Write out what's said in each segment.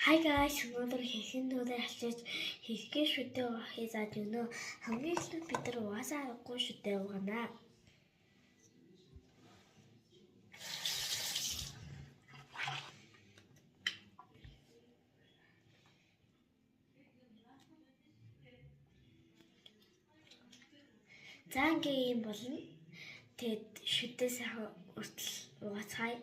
Hi guys, өнөөдөр хэрхэн нүрээ ашиж хийхгээ шүдээ уухыг зааж өгнө. Хамгийн эхлээд бид нар угаасаа аргагүй шүдээ угаана. За ингээ юм болно. Тэгэд шүдээ сайхан уртл угаацгаая.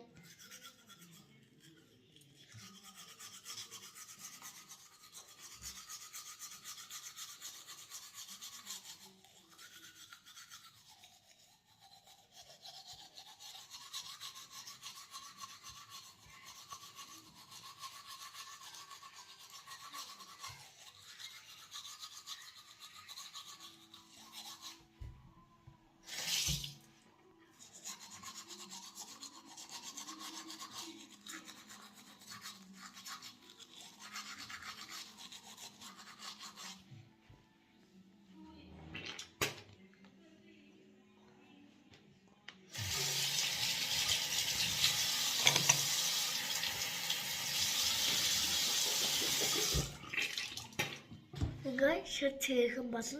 Ингээ шүд цэхэн болно.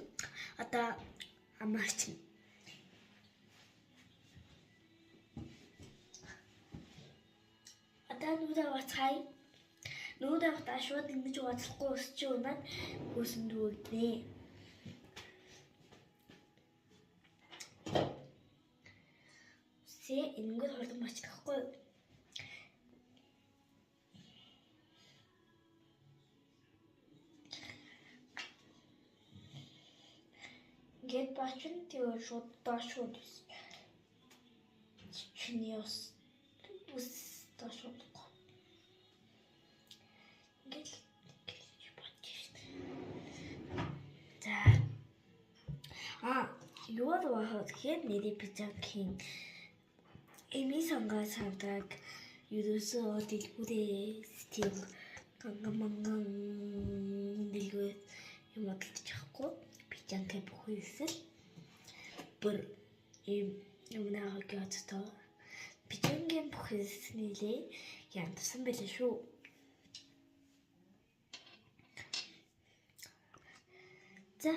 Одоо амарч. Одоо нүдээ угаацгаая. Нүдээ угаатаа шууд ингэж угаацлахгүй өсч унаад үсэнд өгнө. Сэ ингэж хурдан мачдахгүй. Ингээд бачин тэр шууд дашууд чиний ус дашууд ингээд бачин. За юу авах гэхээр нэрий пижакийн эми сонгаа савдаг ерөөсөө дэлгүүрээ стив гангаманган дэлгүүр юм адилж авахгүй пижакээ бүхийсэл бүр юм наагаа гацтаа пижакийн бүхийснэлээ янтсан байлаа шүү. За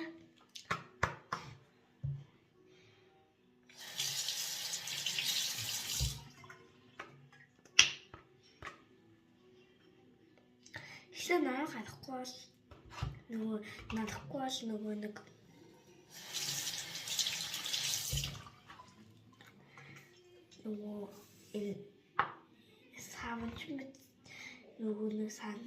Ихлэ наа гарахгүй бол нөгөө надахгүй бол нөгөө нэг нөгөө энэ савч мэт нөгөө нэг сан